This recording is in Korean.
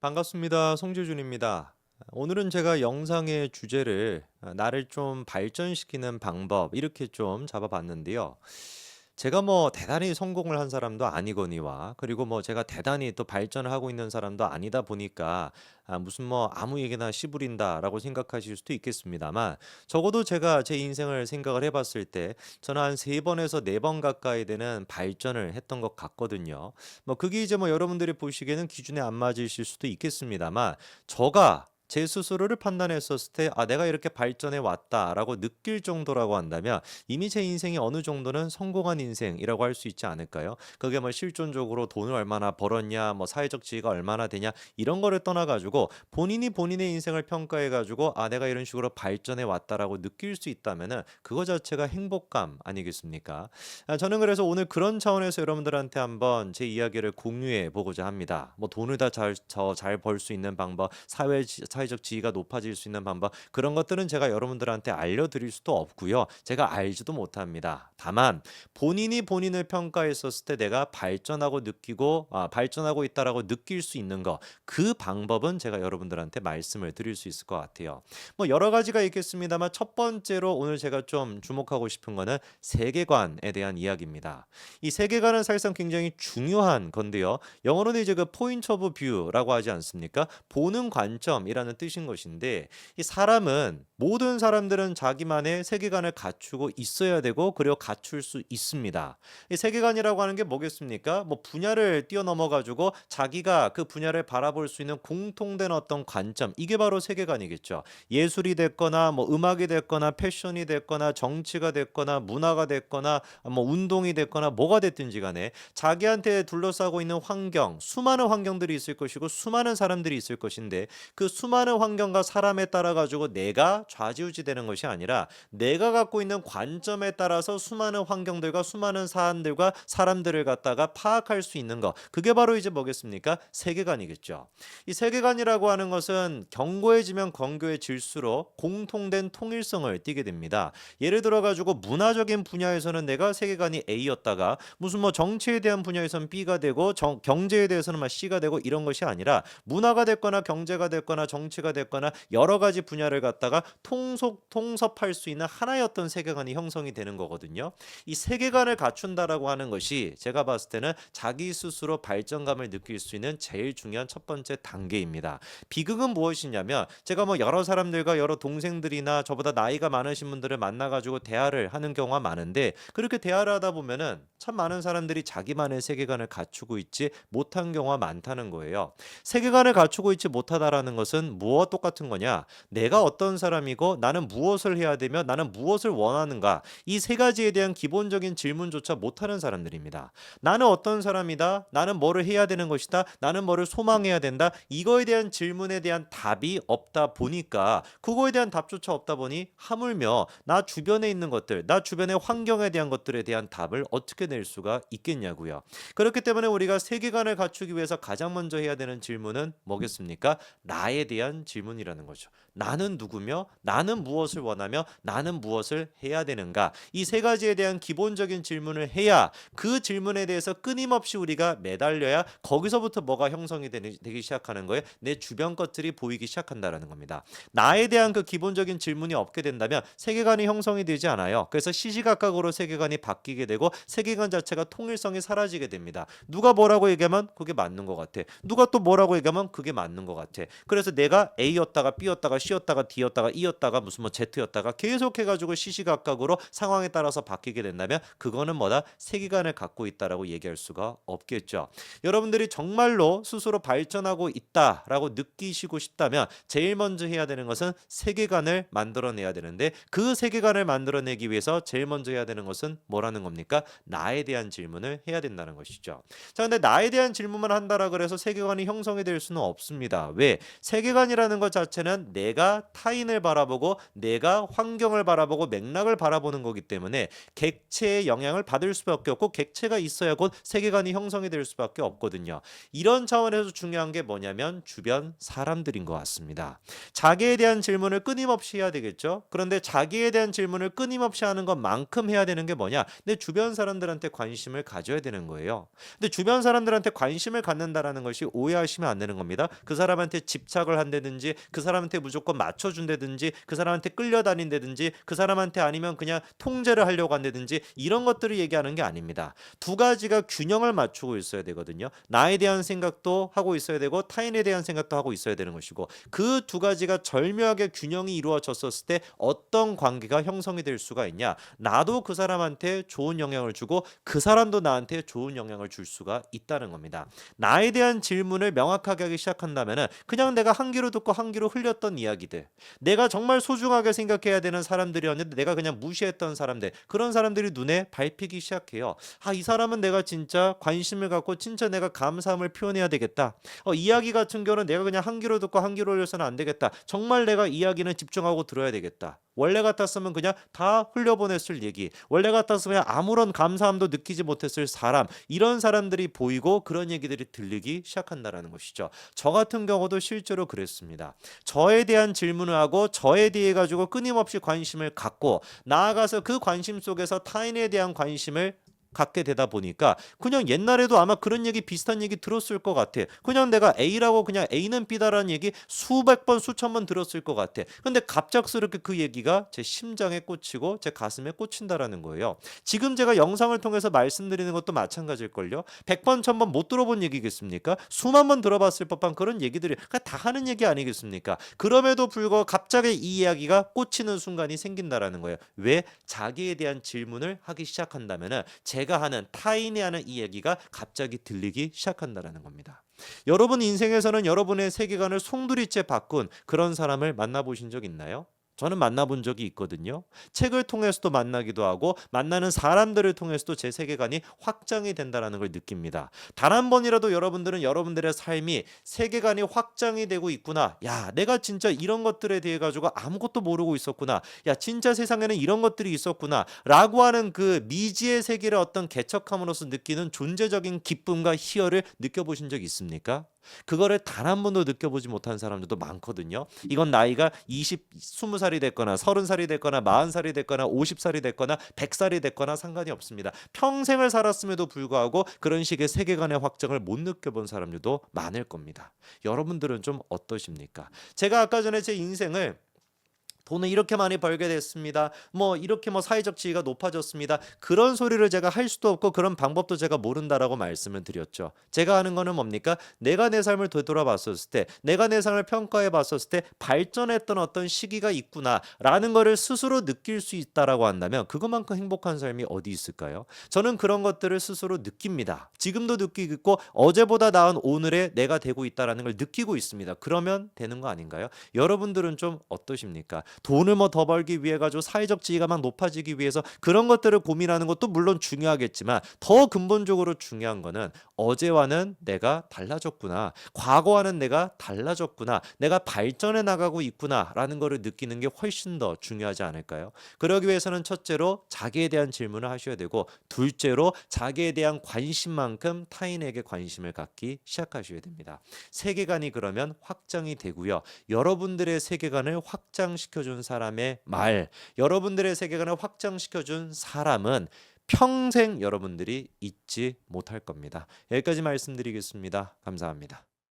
반갑습니다. 송재준입니다. 오늘은 제가 영상의 주제를 나를 좀 발전시키는 방법 이렇게 좀 잡아봤는데요. 제가 뭐 대단히 성공을 한 사람도 아니거니와 그리고 뭐 제가 대단히 또 발전을 하고 있는 사람도 아니다 보니까 무슨 뭐 아무 얘기나 씨부린다라고 생각하실 수도 있겠습니다만 적어도 제가 제 인생을 생각을 해봤을 때 저는 한 세 번에서 네 번 가까이 되는 발전을 했던 것 같거든요. 뭐 그게 이제 뭐 여러분들이 보시기에는 기준에 안 맞으실 수도 있겠습니다만 저가 제 스스로를 판단했었을 때 '아 내가 이렇게 발전해 왔다.'라고 느낄 정도라고 한다면 이미 제 인생이 어느 정도는 성공한 인생이라고 할 수 있지 않을까요? 그게 뭐 실존적으로 돈을 얼마나 벌었냐, 뭐 사회적 지위가 얼마나 되냐 이런 거를 떠나 가지고 본인이 본인의 인생을 평가해 가지고 '아 내가 이런 식으로 발전해 왔다.'라고 느낄 수 있다면은 그거 자체가 행복감 아니겠습니까? 저는 그래서 오늘 그런 차원에서 여러분들한테 한번 제 이야기를 공유해 보고자 합니다. 뭐 돈을 다 잘 벌 수 있는 방법, 사회적 지위가 높아질 수 있는 방법 그런 것들은 제가 여러분들한테 알려드릴 수도 없고요. 제가 알지도 못합니다. 다만 본인이 본인을 평가했었을 때 내가 발전하고 있다라고 느낄 수 있는 거 그 방법은 제가 여러분들한테 말씀을 드릴 수 있을 것 같아요. 뭐 여러 가지가 있겠습니다만 첫 번째로 오늘 제가 좀 주목하고 싶은 거는 세계관에 대한 이야기입니다. 이 세계관은 사실상 굉장히 중요한 건데요. 영어로는 이제 그 포인트 오브 뷰라고 하지 않습니까? 보는 관점이라는 뜻인 것인데 이 사람은 모든 사람들은 자기만의 세계관을 갖추고 있어야 되고 그리고 갖출 수 있습니다. 이 세계관이라고 하는 게 뭐겠습니까? 뭐 분야를 뛰어넘어 가지고 자기가 그 분야를 바라볼 수 있는 공통된 어떤 관점 이게 바로 세계관이겠죠. 예술이 됐거나 뭐 음악이 됐거나 패션이 됐거나 정치가 됐거나 문화가 됐거나 뭐 운동이 됐거나 뭐가 됐든지 간에 자기한테 둘러싸고 있는 환경, 수많은 환경들이 있을 것이고 수많은 사람들이 있을 것인데 그 수많은 환경과 사람에 따라 가지고 내가 좌지우지되는 것이 아니라 내가 갖고 있는 관점에 따라서 수많은 환경들과 수많은 사안들과 사람들을 갖다가 파악할 수 있는 것. 그게 바로 이제 뭐겠습니까? 세계관이겠죠. 이 세계관이라고 하는 것은 견고해지면 견고해질수록 공통된 통일성을 띠게 됩니다. 예를 들어 가지고 문화적인 분야에서는 내가 세계관이 A였다가 무슨 뭐 정치에 대한 분야에서는 B가 되고 경제에 대해서는 막 C가 되고 이런 것이 아니라 문화가 됐거나 경제가 됐거나 정치가 됐거나 여러 가지 분야를 갖다가 통섭할 수 있는 하나의 어떤 세계관이 형성이 되는 거거든요. 이 세계관을 갖춘다라고 하는 것이 제가 봤을 때는 자기 스스로 발전감을 느낄 수 있는 제일 중요한 첫 번째 단계입니다. 비극은 무엇이냐면 제가 뭐 여러 사람들과 여러 동생들이나 저보다 나이가 많으신 분들을 만나 가지고 대화를 하는 경우가 많은데 그렇게 대화를 하다 보면은 참 많은 사람들이 자기만의 세계관을 갖추고 있지 못한 경우가 많다는 거예요. 세계관을 갖추고 있지 못하다라는 것은 무엇 똑같은 거냐? 내가 어떤 사람이고 나는 무엇을 해야 되며 나는 무엇을 원하는가? 이 세 가지에 대한 기본적인 질문조차 못하는 사람들입니다. 나는 어떤 사람이다? 나는 뭐를 해야 되는 것이다? 나는 뭐를 소망해야 된다? 이거에 대한 질문에 대한 답이 없다 보니까 그거에 대한 답조차 없다 보니 하물며 나 주변에 있는 것들, 나 주변의 환경에 대한 것들에 대한 답을 어떻게 낼 수가 있겠냐고요. 그렇기 때문에 우리가 세계관을 갖추기 위해서 가장 먼저 해야 되는 질문은 뭐겠습니까? 나에 대한 질문이라는 거죠. 나는 누구며 나는 무엇을 원하며 나는 무엇을 해야 되는가? 이 세 가지에 대한 기본적인 질문을 해야 그 질문에 대해서 끊임없이 우리가 매달려야 거기서부터 뭐가 형성이 되기 시작하는 거예요. 내 주변 것들이 보이기 시작한다라는 겁니다. 나에 대한 그 기본적인 질문이 없게 된다면 세계관이 형성이 되지 않아요. 그래서 시시각각으로 세계관이 바뀌게 되고 세계관 자체가 통일성이 사라지게 됩니다. 누가 뭐라고 얘기하면 그게 맞는 것 같아. 누가 또 뭐라고 얘기하면 그게 맞는 것 같아. 그래서 내가 A였다가 B였다가 C였다가 D였다가 E였다가 무슨 뭐 Z였다가 계속 해가지고 시시각각으로 상황에 따라서 바뀌게 된다면 그거는 뭐다? 세계관을 갖고 있다라고 얘기할 수가 없겠죠. 여러분들이 정말로 스스로 발전하고 있다라고 느끼시고 싶다면 제일 먼저 해야 되는 것은 세계관을 만들어내야 되는데 그 세계관을 만들어내기 위해서 제일 먼저 해야 되는 것은 뭐라는 겁니까? 나에 대한 질문을 해야 된다는 것이죠. 자, 근데 나에 대한 질문만 한다라 그래서 세계관이 형성이 될 수는 없습니다. 왜? 세계관이라는 것 자체는 내가 타인을 바라보고 내가 환경을 바라보고 맥락을 바라보는 거기 때문에 객체의 영향을 받을 수밖에 없고 객체가 있어야 곧 세계관이 형성이 될 수밖에 없거든요. 이런 차원에서 중요한 게 뭐냐면 주변 사람들인 것 같습니다. 자기에 대한 질문을 끊임없이 해야 되겠죠. 그런데 자기에 대한 질문을 끊임없이 하는 것만큼 해야 되는 게 뭐냐? 내 주변 사람들한테 사람들한테 관심을 가져야 되는 거예요. 근데 주변 사람들한테 관심을 갖는다라는 것이 오해하시면 안 되는 겁니다. 그 사람한테 집착을 한다든지 그 사람한테 무조건 맞춰준다든지 그 사람한테 끌려다닌다든지 그 사람한테 아니면 그냥 통제를 하려고 한다든지 이런 것들을 얘기하는 게 아닙니다. 두 가지가 균형을 맞추고 있어야 되거든요. 나에 대한 생각도 하고 있어야 되고 타인에 대한 생각도 하고 있어야 되는 것이고 그 두 가지가 절묘하게 균형이 이루어졌었을 때 어떤 관계가 형성이 될 수가 있냐? 나도 그 사람한테 좋은 영향을 주고 그 사람도 나한테 좋은 영향을 줄 수가 있다는 겁니다. 나에 대한 질문을 명확하게 하기 시작한다면은 그냥 내가 한 귀로 듣고 한 귀로 흘렸던 이야기들, 내가 정말 소중하게 생각해야 되는 사람들이었는데 내가 그냥 무시했던 사람들, 그런 사람들이 눈에 밟히기 시작해요. 아, 이 사람은 내가 진짜 관심을 갖고 진짜 내가 감사함을 표현해야 되겠다. 이야기 같은 경우는 내가 그냥 한 귀로 듣고 한 귀로 흘려서는 안 되겠다. 정말 내가 이야기는 집중하고 들어야 되겠다. 원래 같았으면 그냥 다 흘려보냈을 얘기, 원래 같았으면 아무런 감사함도 느끼지 못했을 사람, 이런 사람들이 보이고 그런 얘기들이 들리기 시작한다라는 것이죠. 저 같은 경우도 실제로 그랬습니다. 저에 대한 질문을 하고 저에 대해 가지고 끊임없이 관심을 갖고 나아가서 그 관심 속에서 타인에 대한 관심을 갖게 되다 보니까 그냥 옛날에도 아마 그런 얘기 비슷한 얘기 들었을 것 같아. 그냥 내가 A라고 그냥 A는 B다라는 얘기 수백 번 수천 번 들었을 것 같아. 근데 갑작스럽게 그 얘기가 제 심장에 꽂히고 제 가슴에 꽂힌다라는 거예요. 지금 제가 영상을 통해서 말씀드리는 것도 마찬가지일걸요. 100번 1000번 못 들어본 얘기겠습니까? 수만 번 들어봤을 법한 그런 얘기들이 다 하는 얘기 아니겠습니까? 그럼에도 불구하고 갑자기 이 이야기가 꽂히는 순간이 생긴다라는 거예요. 왜? 자기에 대한 질문을 하기 시작한다면은 제가 하는 타인이 하는 이 얘기가 갑자기 들리기 시작한다라는 겁니다. 여러분 인생에서는 여러분의 세계관을 송두리째 바꾼 그런 사람을 만나보신 적 있나요? 저는 만나본 적이 있거든요. 책을 통해서도 만나기도 하고 만나는 사람들을 통해서도 제 세계관이 확장이 된다는 걸 느낍니다. 단 한 번이라도 여러분들은 여러분들의 삶이 세계관이 확장이 되고 있구나. 야, 내가 진짜 이런 것들에 대해 가지고 아무것도 모르고 있었구나. 야, 진짜 세상에는 이런 것들이 있었구나. 라고 하는 그 미지의 세계를 어떤 개척함으로써 느끼는 존재적인 기쁨과 희열을 느껴보신 적 있습니까? 그거를 단 한 번도 느껴보지 못한 사람들도 많거든요. 이건 나이가 20살이 됐거나 30살이 됐거나 40살이 됐거나 50살이 됐거나 100살이 됐거나 상관이 없습니다. 평생을 살았음에도 불구하고 그런 식의 세계관의 확장을 못 느껴본 사람들도 많을 겁니다. 여러분들은 좀 어떠십니까? 제가 아까 전에 제 인생을 돈을 이렇게 많이 벌게 됐습니다. 이렇게 사회적 지위가 높아졌습니다. 그런 소리를 제가 할 수도 없고 그런 방법도 제가 모른다라고 말씀을 드렸죠. 제가 하는 거는 뭡니까? 내가 내 삶을 되돌아봤었을 때, 내가 내 삶을 평가해 봤었을 때 발전했던 어떤 시기가 있구나라는 거를 스스로 느낄 수 있다라고 한다면 그것만큼 행복한 삶이 어디 있을까요? 저는 그런 것들을 스스로 느낍니다. 지금도 느끼고 있고 어제보다 나은 오늘의 내가 되고 있다라는 걸 느끼고 있습니다. 그러면 되는 거 아닌가요? 여러분들은 좀 어떠십니까? 돈을 더 벌기 위해 가지고 사회적 지위가 막 높아지기 위해서 그런 것들을 고민하는 것도 물론 중요하겠지만 더 근본적으로 중요한 거는 어제와는 내가 달라졌구나. 과거와는 내가 달라졌구나. 내가 발전해 나가고 있구나라는 거를 느끼는 게 훨씬 더 중요하지 않을까요? 그러기 위해서는 첫째로 자기에 대한 질문을 하셔야 되고 둘째로 자기에 대한 관심만큼 타인에게 관심을 갖기 시작하셔야 됩니다. 세계관이 그러면 확장이 되고요. 여러분들의 세계관을 확장시켜준 사람의 말, 여러분들의 세계관을 확장시켜준 사람은 평생 여러분들이 잊지 못할 겁니다. 여기까지 말씀드리겠습니다. 감사합니다.